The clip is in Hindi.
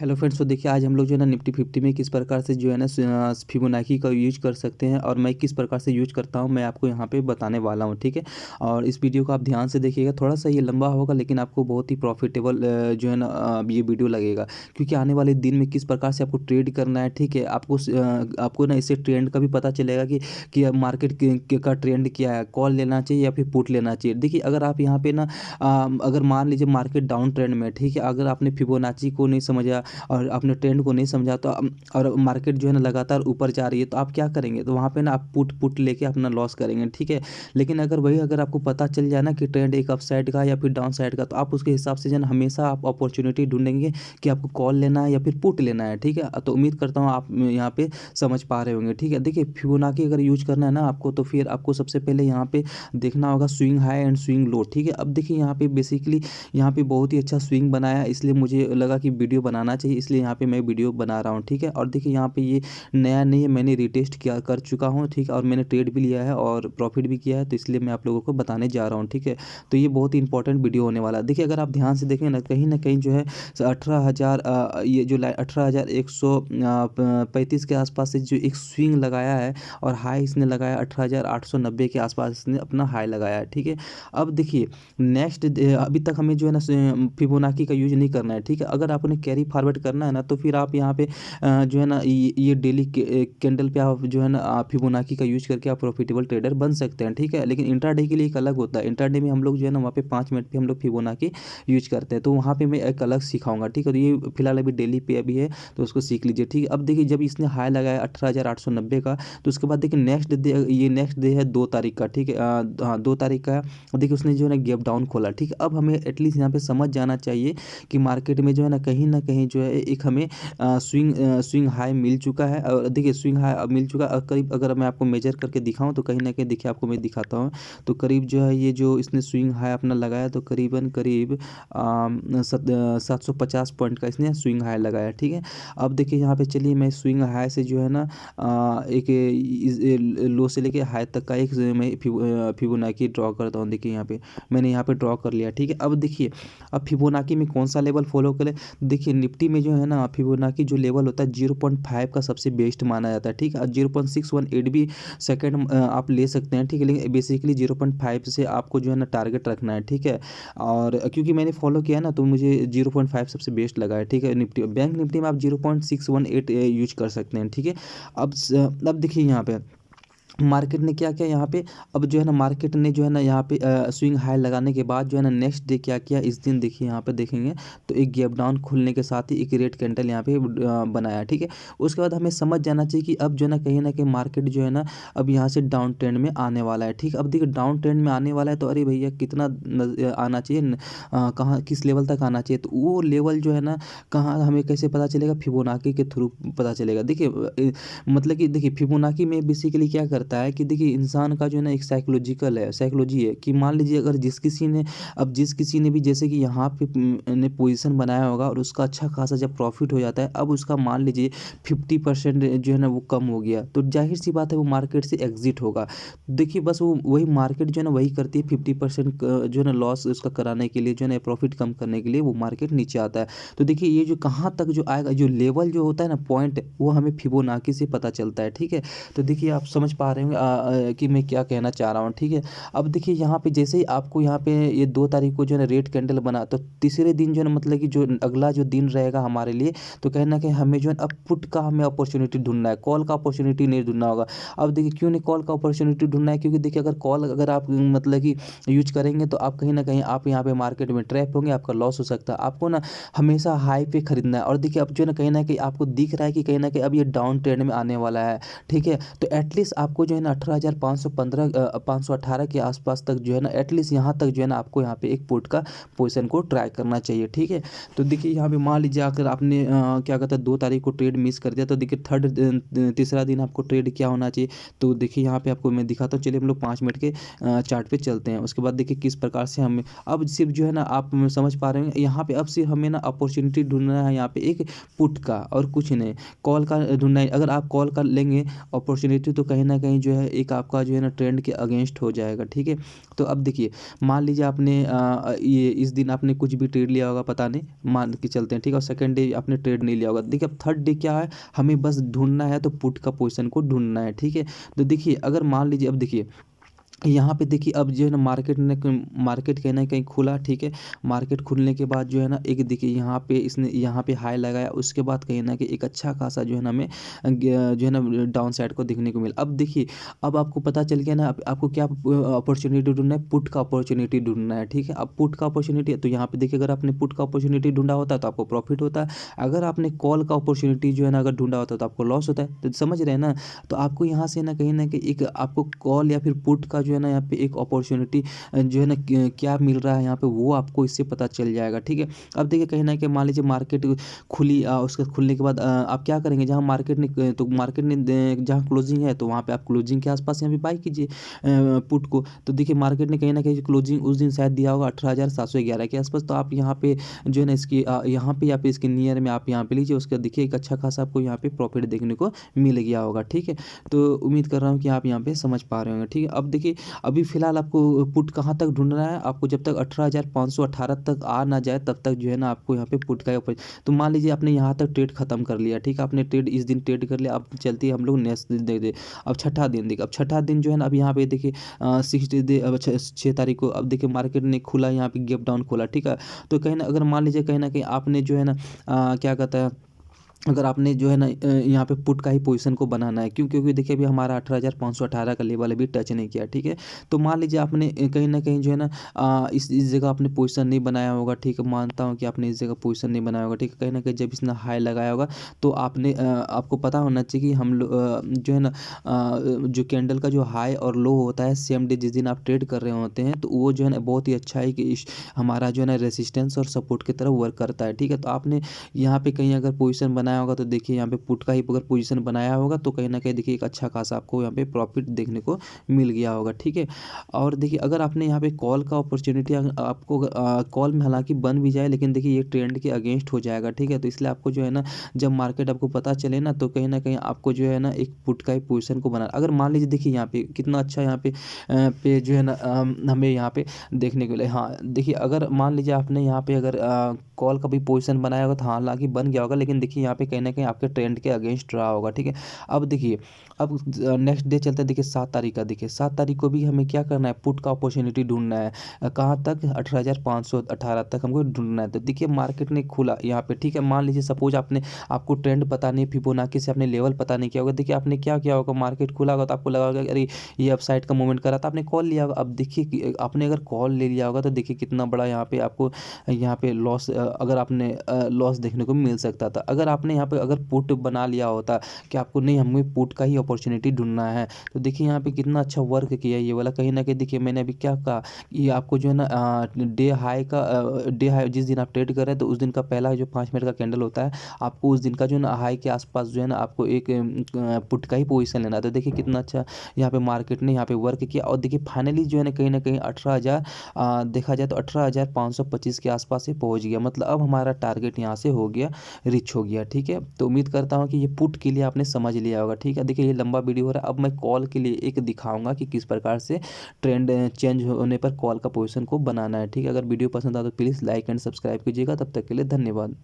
हेलो फ्रेंड्स, तो देखिए आज हम लोग जो है ना निफ्टी 50 में किस प्रकार से जो है ना फिबोनाची का यूज कर सकते हैं और मैं किस प्रकार से यूज करता हूं मैं आपको यहां पे बताने वाला हूं। ठीक है, और इस वीडियो को आप ध्यान से देखिएगा। थोड़ा सा ये लंबा होगा लेकिन आपको बहुत ही प्रॉफिटेबल जो है ना ये वीडियो लगेगा, क्योंकि आने वाले दिन में किस प्रकार से आपको ट्रेड करना है। ठीक है, आपको ना इससे ट्रेंड का भी पता चलेगा कि मार्केट का ट्रेंड क्या है, कॉल लेना चाहिए या फिर पुट लेना चाहिए। देखिए अगर आप यहाँ पे ना अगर मान लीजिए मार्केट डाउन ट्रेंड में, ठीक है, अगर आपने फिबोनाची को नहीं समझा और आपने ट्रेंड को नहीं समझा तो और मार्केट जो है ना लगातार ऊपर जा रही है तो आप क्या करेंगे, तो वहाँ पे ना आप पुट लेके अपना लॉस करेंगे। ठीक है, लेकिन अगर आपको पता चल जाए ना कि ट्रेंड एक अप साइड का या फिर डाउन साइड का, तो आप उसके हिसाब से जो है ना हमेशा आप अपॉर्चुनिटी ढूंढेंगे कि आपको कॉल लेना है या फिर पुट लेना है। ठीक है, तो उम्मीद करता हूँ आप यहाँ पे समझ पा रहे होंगे। ठीक है, देखिए फिबोनाची अगर यूज करना है ना आपको, तो फिर आपको सबसे पहले यहाँ पे देखना होगा swing high and swing low. ठीक है, अब देखिए यहाँ पे बेसिकली यहाँ पे बहुत ही अच्छा स्विंग बनाया, इसलिए मुझे लगा कि वीडियो बनाना चाहिए, इसलिए यहाँ पे मैं वीडियो बना रहा हूँ। ठीक है, और देखिए यहाँ पे ये नया नहीं है, मैंने रिटेस्ट किया कर चुका हूँ। ठीक है, और मैंने ट्रेड भी लिया है और प्रॉफिट भी किया है, तो इसलिए मैं आप लोगों को बताने जा रहा हूँ। ठीक है, तो ये बहुत ही इंपॉर्टेंट वीडियो होने वाला है। देखिए अगर आप ध्यान से देखें ना कहीं जो है 18,000 ये जो 18,135 के आसपास से जो एक स्विंग लगाया है और हाई इसने लगाया 18,890 के आसपास इसने अपना हाई लगाया है। ठीक है, अब देखिए नेक्स्ट अभी तक हमें जो है ना फिबोनाची का यूज नहीं करना है। ठीक है, अगर आपने कैरी फॉरवर्ड करना है ना तो फिर आप यहाँ पे जो है ना ये डेली कैंडल पे आप जो है ना फिबोनाची का यूज करके आप प्रॉफिटेबल ट्रेडर बन सकते हैं। ठीक है, लेकिन इंट्राडे के लिए एक अलग होता है। इंट्राडे में हम लोग जो है ना वहाँ पे 5 मिनट पे हम लोग फिबोनाची यूज करते हैं, तो वहाँ पे मैं एक अलग सिखाऊंगा। ठीक है, तो ये फिलहाल अभी डेली पे अभी है तो उसको सीख लीजिए। ठीक है, अब देखिए जब इसने हाई लगाया 18,890 का, तो उसके बाद देखिए नेक्स्ट डे है 2 तारीख का। ठीक है, हाँ 2 तारीख का है। देखिए उसने जो है ना गैप डाउन खोला। ठीक है, अब हमें एटलीस्ट यहाँ पे समझ जाना चाहिए कि मार्केट में जो है ना कहीं जो है एक हमें स्विंग हाई मिल चुका है। और देखिए स्विंग हाई अब मिल चुका है और करीब अगर मैं आपको मेजर करके दिखाऊं तो कहीं ना कहीं देखिए आपको मैं दिखाता हूं, तो करीब जो है ये जो इसने स्विंग हाई अपना लगाया तो करीब 750 पॉइंट का इसने स्विंग हाई लगाया। ठीक है, अब देखिए यहाँ पे चलिए मैं स्विंग हाई से जो है ना एक लो से लेके हाई तक का एक मैं फिबोनाची ड्रॉ करता हूँ। देखिए यहाँ पे मैंने यहाँ पे ड्रॉ कर लिया। ठीक है, अब देखिए अब फिबोनाची में कौन सा लेवल फॉलो करें। देखिए निफ्टी में जो है ना फिबोनाची जो लेवल होता है 0.5 का सबसे बेस्ट माना जाता है। ठीक है, 0.618 भी सेकंड आप ले सकते हैं। ठीक है, लेकिन बेसिकली 0.5 से आपको जो है ना टारगेट रखना है। ठीक है, और क्योंकि मैंने फॉलो किया ना तो मुझे 0.5 सबसे बेस्ट लगा है। ठीक है, बैंक निफ्टी में आप 0.618 यूज कर सकते हैं। ठीक है, अब देखिए यहाँ पे मार्केट ने क्या किया यहाँ पे, अब जो है ना मार्केट ने जो है ना यहाँ पे स्विंग हाई लगाने के बाद जो है ना नेक्स्ट डे क्या किया, इस दिन देखिए यहाँ पे देखेंगे तो एक गैप डाउन खुलने के साथ ही एक रेड कैंडल यहाँ पे बनाया। ठीक है, उसके बाद हमें समझ जाना चाहिए कि अब जो है ना कहीं मार्केट जो है ना अब यहाँ से डाउन ट्रेंड में आने वाला है। ठीक है, अब देखिए डाउन ट्रेंड में आने वाला है तो अरे भैया कितना आना चाहिए, कहाँ किस लेवल तक आना चाहिए, तो वो लेवल जो है ना कहाँ हमें कैसे पता चलेगा, फिबोनाची के थ्रू पता चलेगा। देखिए मतलब कि देखिए फिबोनाची में बेसिकली क्या करता है कि देखिए इंसान का जो है ना एक साइकोलॉजी है कि मान लीजिए अगर जिस किसी ने भी जैसे कि यहाँ पे ने पोजीशन बनाया होगा और उसका अच्छा खासा जब प्रॉफिट हो जाता है, अब उसका मान लीजिए 50% जो है ना वो कम हो गया, तो जाहिर सी बात है वो मार्केट से एग्जिट होगा। देखिए बस वो वही मार्केट जो है ना वही करती है, 50% जो है ना लॉस उसका कराने के लिए जो है ना प्रॉफिट कम करने के लिए वो मार्केट नीचे आता है। तो देखिए ये जो कहाँ तक जो आएगा, जो लेवल जो होता है ना पॉइंट, वो हमें फिबोनाची से पता चलता है। ठीक है, तो देखिए आप समझ पा रहे होंगे कि मैं क्या कहना चाह रहा हूँ। ठीक है, अब देखिए यहाँ पे जैसे ही आपको यहाँ पे ये 2 तारीख को जो है ना रेड कैंडल बना, तो तीसरे दिन जो है ना मतलब कि जो अगला जो दिन रहेगा हमारे लिए, तो कहीं ना कहीं हमें जो है अब पुट का हमें अपॉर्चुनिटी ढूंढना है, कॉल का अपॉर्चुनिटी नहीं ढूंढना होगा। अब देखिए क्यों नहीं कॉल का अपॉर्चुनिटी ढूंढना है, क्योंकि देखिए अगर आप मतलब कि यूज करेंगे तो आप कहीं ना कहीं आप यहाँ पे मार्केट में ट्रैप होंगे, आपका लॉस हो सकता है। आपको ना हमेशा हाई पे खरीदना है, और देखिए अब जो है ना कहीं आपको दिख रहा है कि कहीं ना कहीं अब ये डाउन ट्रेंड में आने वाला है। ठीक है, तो एटलीस्ट आपको जो है ना 518 के आसपास तक जो है ना एटलीस्ट यहाँ तक जो है ना आपको यहाँ पे एक पुट का पोजीशन को ट्राई करना चाहिए। ठीक है, तो देखिए यहाँ पे मान लीजिए अगर आपने क्या कहता है 2 तारीख को ट्रेड मिस कर दिया, तो देखिए तीसरा दिन आपको ट्रेड क्या होना चाहिए, तो देखिए यहाँ पे आपको मैं दिखाता हूँ। चलिए हम लोग 5 मिनट के चार्ट पे चलते हैं, उसके बाद देखिए किस प्रकार से हमें अब सिर्फ जो है ना आप समझ पा रहे हैं यहाँ पे अब सिर्फ हमें ना अपॉर्चुनिटी ढूंढना है यहाँ पे एक पुट का और कुछ नहीं, कॉल का ढूंढना है। अगर आप कॉल का लेंगे अपॉर्चुनिटी तो कहीं ना कहीं कहीं जो है एक आपका जो है ना ट्रेंड के अगेंस्ट हो जाएगा, ठीक है। तो अब देखिए, मान लीजिए आपने ये इस दिन आपने कुछ भी ट्रेड लिया होगा, पता नहीं, मान के चलते हैं, ठीक है, और सेकंड डे आपने ट्रेड नहीं लिया होगा। देखिए अब थर्ड डे क्या है, हमें बस ढूंढना है, तो पुट का पोजीशन को ढूंढना है, ठीक है। तो देखिए अगर मान लीजिए, अब देखिए यहाँ पे देखिए अब जो है ना मार्केट कहीं ना कहीं खुला, ठीक है। मार्केट खुलने के बाद जो है ना एक देखिए यहाँ पे इसने यहाँ पे हाई लगाया, उसके बाद कहीं ना कहीं एक अच्छा खासा जो है ना हमें जो है ना डाउन साइड को देखने को मिला। अब देखिए, अब आपको पता चल गया ना, आपको क्या अपॉर्चुनिटी ढूंढना है, पुट का अपॉर्चुनिटी ढूंढना है, ठीक है। अब पुट का अपॉर्चुनिटी है, तो यहाँ पे देखिए अगर आपने पुट का अपॉर्चुनिटी ढूंढा होता है तो आपको प्रॉफिट होता है। अगर आपने कॉल का अपॉर्चुनिटी जो है ना अगर ढूंढा होता है तो आपको लॉस होता है। तो समझ रहे हैं ना। तो आपको यहाँ से ना कहीं एक आपको कॉल या फिर पुट का जो है ना यहाँ पे एक अपॉर्चुनिटी जो है ना क्या मिल रहा है यहाँ पे, वो आपको इससे पता चल जाएगा, ठीक है। अब देखिए कहीं ना कहीं मान लीजिए मार्केट खुली, उसके खुलने के बाद आप क्या करेंगे, जहाँ मार्केट ने तो मार्केट ने जहाँ क्लोजिंग है तो वहाँ पे आप क्लोजिंग के आसपास यहाँ पे बाई कीजिए पुट को। तो देखिए मार्केट ने कहीं ना कहीं क्लोजिंग उस दिन शायद दिया होगा 18,711 के आसपास, तो आप यहाँ पे जो है ना इसकी यहाँ पे या पे इसके नियर में आप यहाँ पे लीजिए, उसका देखिए एक अच्छा खासा आपको यहाँ पे प्रॉफिट देखने को मिल गया होगा, ठीक है। तो उम्मीद कर रहा हूँ कि आप यहाँ पे समझ पा रहे होंगे, ठीक है। अब देखिए अभी फिलहाल आपको पुट कहाँ तक ढूंढना है, आपको जब तक 18,518 तक आ ना जाए तब तक जो है ना आपको यहाँ पे पुट का तो मान लीजिए आपने यहाँ तक ट्रेड खत्म कर लिया, ठीक है। आपने ट्रेड इस दिन ट्रेड कर लिया, अब चलती है हम लोग नेक्स्ट दिन देख दे। अब छठा दिन देखिए, अब छठा दिन जो है ना अब यहाँ पे देखिए 6 अब 6 तारीख को अब देखिए मार्केट ने खुला, यहाँ पे गैप डाउन खोला, ठीक है। तो कहीं ना अगर मान लीजिए कहीं ना कहीं आपने जो है ना क्या कहता है, अगर आपने जो है ना यहाँ पे पुट का ही पोजीशन को बनाना है, क्यों, क्योंकि देखिए अभी हमारा 18,518 का लेवल अभी टच नहीं किया, ठीक है। तो मान लीजिए आपने कहीं ना कहीं जो है ना इस जगह आपने पोजीशन नहीं बनाया होगा, ठीक है। मानता हूँ कि आपने इस जगह पोजीशन नहीं बनाया होगा, ठीक है। कहीं ना कहीं जब इसने हाई लगाया होगा तो आपने आपको पता होना चाहिए कि हम लोग जो है ना जो कैंडल का जो हाई और लो होता है सेम डे जिस दिन आप ट्रेड कर रहे होते हैं, तो वो जो है ना बहुत ही अच्छा है कि हमारा जो है ना रेसिस्टेंस और सपोर्ट की तरफ वर्क करता है, ठीक है। तो आपने यहाँ पे कहीं अगर पोजीशन बनाया होगा तो देखिए यहाँ पे पुट का ही अगर पोजीशन बनाया होगा तो कहीं ना कहीं देखिए एक अच्छा खासा आपको यहाँ पे प्रॉफिट देखने को मिल गया होगा, ठीक है। और देखिए अगर आपने यहाँ पे कॉल का अपॉर्चुनिटी आपको कॉल में हालांकि बन भी जाए, लेकिन देखिए ये ट्रेंड के अगेंस्ट हो जाएगा, ठीक है। तो इसलिए आपको जो है ना जब मार्केट आपको पता चले ना तो कहीं ना कहीं आपको जो है ना एक पुट का ही पोजीशन को बना, अगर मान लीजिए देखिए यहाँ पे कितना अच्छा यहाँ पे जो है ना हमें यहाँ पे देखने को मिले। हाँ देखिए अगर मान लीजिए आपने यहाँ पे अगर कॉल का भी पोजीशन बनाया होगा तो हालांकि बन गया होगा, लेकिन देखिए यहाँ पे कहीं ना कहीं आपके ट्रेंड के अगेंस्ट रहा होगा, ठीक है। अब देखिए अब नेक्स्ट डे चलते हैं, देखिए 7 तारीख का, देखिए 7 तारीख को भी हमें क्या करना है, पुट का अपॉर्चुनिटी ढूंढना है। कहाँ तक, 18,518 तक हमको ढूंढना है। तो देखिए मार्केट ने खुला यहाँ पे, ठीक है। मान लीजिए सपोज आपको ट्रेंड पता नहीं, फिबोनाची से आपने लेवल पता नहीं किया होगा, देखिए आपने क्या किया होगा, मार्केट खुला होगा तो आपको लगा होगा अरे ये अपसाइड का मूवमेंट करा था, आपने कॉल लिया होगा। अब देखिए आपने अगर कॉल ले लिया होगा तो देखिए कितना बड़ा यहाँ पे आपको यहाँ पे लॉस, अगर आपने लॉस देखने को मिल सकता था। अगर आपने यहाँ पे अगर पुट बना लिया होता कि आपको नहीं, हमें पुट का ही अपॉर्चुनिटी ढूंढना है, तो देखिए यहाँ पे कितना अच्छा वर्क किया ये वाला। कहीं ना कहीं देखिए मैंने अभी क्या कहा, ये आपको जो है ना डे हाई जिस दिन आप ट्रेड कर रहे हैं तो उस दिन का पहला जो 5 मिनट का कैंडल होता है, आपको उस दिन का जो है ना हाई के आसपास जो है ना आपको एक पुट का ही पोजीशन लेना है। तो देखिए कितना अच्छा यहाँ पे मार्केट ने यहाँ पे वर्क किया, और देखिए फाइनली जो है ना कहीं 18,000 देखा जाए तो 18,525 के आसपास से पहुंच गया। मतलब अब हमारा टारगेट यहाँ से हो गया, रिच हो गया, ठीक है। तो उम्मीद करता हूँ कि ये पुट के लिए आपने समझ लिया होगा, ठीक है। देखिए ये लंबा वीडियो हो रहा है, अब मैं कॉल के लिए एक दिखाऊंगा कि किस प्रकार से ट्रेंड चेंज होने पर कॉल का पोजीशन को बनाना है, ठीक है। अगर वीडियो पसंद आए तो प्लीज़ लाइक एंड सब्सक्राइब कीजिएगा। तब तक के लिए धन्यवाद।